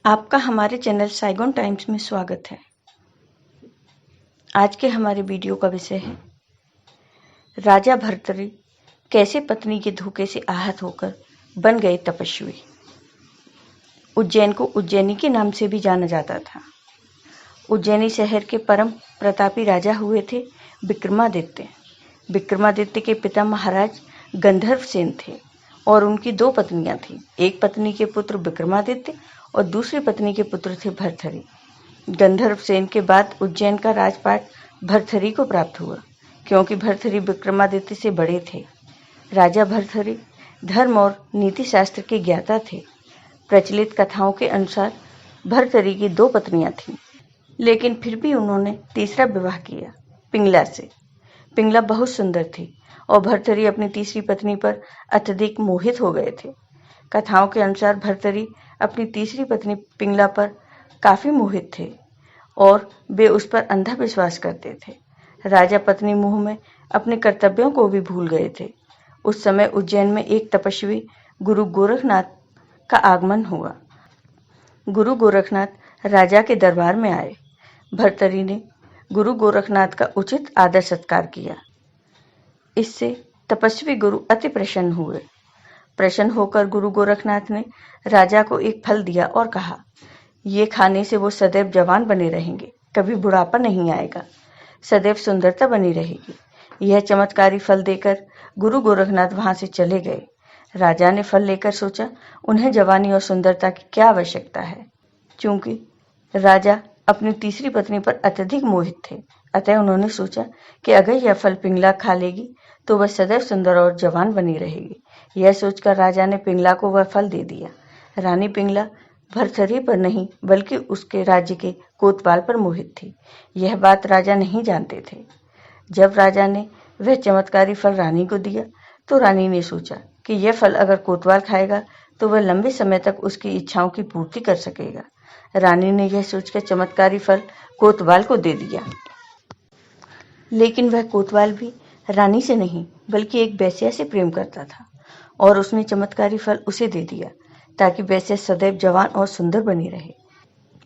आपका हमारे channel Saigon times में स्वागत है। आज के हमारे वीडियो का विषय है राजा भर्तृहरि कैसे पत्नी के धोखे से आहत होकर बन गए तपस्वी। उज्जैन को उज्जैनी के नाम से भी जाना जाता था। उज्जैनी शहर के परम प्रतापी राजा हुए थे विक्रमादित्य। विक्रमादित्य के पिता महाराज गंधर्वसेन थे और उनकी दो पत्नियां थीं। एक पत्नी के पुत्र विक्रमादित्य और दूसरी पत्नी के पुत्र थे भर्तृहरि। गंधर्वसेन के बाद उज्जैन का राजपाट भर्तृहरि को प्राप्त हुआ, क्योंकि भर्तृहरि विक्रमादित्य से बड़े थे। राजा भर्तृहरि धर्म और नीति शास्त्र के ज्ञाता थे। प्रचलित कथाओं के अनुसार भर्तृहरि की दो पत्नियां थीं, लेकिन फिर भी उन्होंने तीसरा विवाह किया पिंगला से। पिंगला बहुत सुंदर थी और भर्तृहरि अपनी तीसरी पत्नी पर अत्यधिक मोहित हो गए थे। कथाओं के अनुसार भर्तृहरि अपनी तीसरी पत्नी पिंगला पर काफी मोहित थे और वे उस पर अंधा विश्वास करते थे। राजा पत्नी मोह में अपने कर्तव्यों को भी भूल गए थे। उस समय उज्जैन में एक तपस्वी गुरु गोरखनाथ का आगमन हुआ। गुरु गोरखनाथ राजा के दरबार में आए। भर्तृहरि ने गुरु गोरखनाथ का उचित आदर सत्कार किया। इससे तपस्वी गुरु अति प्रसन्न हुए। प्रसन्न होकर गुरु गोरखनाथ ने राजा को एक फल दिया और कहा, ये खाने से वो सदैव जवान बने रहेंगे, कभी बुढ़ापा नहीं आएगा, सदैव सुंदरता बनी रहेगी। यह चमत्कारी फल देकर गुरु गोरखनाथ वहां से चले गए। राजा ने फल लेकर सोचा, उन्हें जवानी और सुंदरता की क्या आवश्यकता है। चूंकि राजा अपनी तीसरी पत्नी पर अत्यधिक मोहित थे, अतः उन्होंने सोचा कि अगर यह फल पिंगला खा लेगी तो वह सदैव सुंदर और जवान बनी रहेगी। यह सोचकर राजा ने पिंगला को वह फल दे दिया। रानी पिंगला भर्तृहरि पर नहीं बल्कि उसके राज्य के कोतवाल पर मोहित थी। यह बात राजा नहीं जानते थे। जब राजा ने वह चमत्कारी फल रानी को दिया तो रानी ने सोचा कि यह फल अगर कोतवाल खाएगा तो वह लंबे समय तक उसकी इच्छाओं की पूर्ति कर सकेगा। रानी ने यह सोचकर चमत्कारी फल कोतवाल को दे दिया, लेकिन वह कोतवाल भी रानी से नहीं बल्कि एक वेश्या से प्रेम करता था और उसने चमत्कारी फल उसे दे दिया ताकि वेश्या सदैव जवान और सुंदर बनी रहे।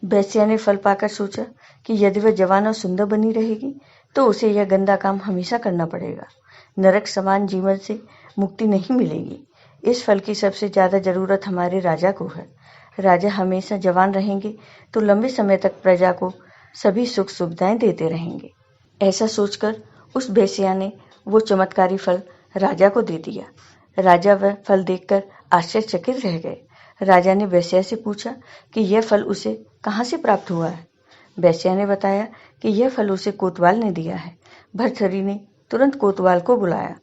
वेश्या ने फल पाकर सोचा कि यदि वह जवान और सुंदर बनी रहेगी तो उसे यह गंदा काम हमेशा करना पड़ेगा। नरक समान जीवन से मुक्ति नहीं मिलेगी। इस फल की सबसे ज्यादा जरूरत हमारे राजा को है। राजा हमेशा जवान रहेंगे तो लंबे समय तक प्रजा को सभी सुख सुविधाएं देते रहेंगे। ऐसा सोचकर उस वेश्या ने वो चमत्कारी फल राजा को दे दिया। राजा वह फल देखकर आश्चर्यचकित रह गए। राजा ने वेश्या से पूछा कि यह फल उसे कहाँ से प्राप्त हुआ है। वेश्या ने बताया कि यह फल उसे कोतवाल ने दिया है। भर्तृहरि ने तुरंत कोतवाल को बुलाया।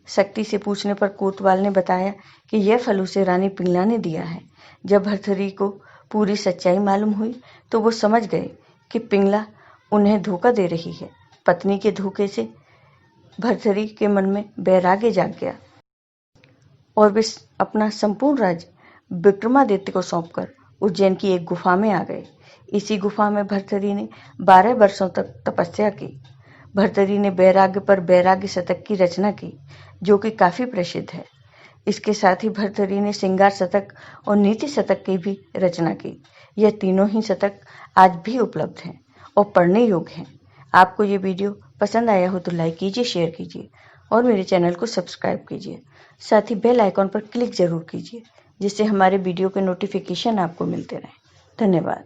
शक्ति से पूछने पर कोतवाल ने बताया कि यह फल उसे रानी पिंगला ने दिया है। जब भर्तृहरि को पूरी सच्चाई मालूम हुई तो वो समझ गए कि पिंगला उन्हें धोखा दे रही है। पत्नी के धोखे से भर्तृहरि के मन में वैराग्य जाग गया और वे अपना संपूर्ण राज्य विक्रमादित्य को सौंपकर उज्जैन की एक गुफा में आ गए। इसी गुफा में भर्तृहरि ने 12 वर्षों तक तपस्या की। भर्तृहरि ने वैराग्य पर वैराग्य शतक की रचना की, जो कि काफी प्रसिद्ध है। इसके साथ ही भर्तृहरि ने श्रृंगार शतक और नीति शतक की भी रचना की। यह तीनों ही शतक आज भी उपलब्ध हैं और पढ़ने योग्य हैं। आपको ये वीडियो पसंद आया हो तो लाइक कीजिए, शेयर कीजिए और मेरे चैनल को सब्सक्राइब कीजिए। साथ ही बेल आइकॉन पर क्लिक जरूर कीजिए, जिससे हमारे वीडियो के नोटिफिकेशन आपको मिलते रहें। धन्यवाद।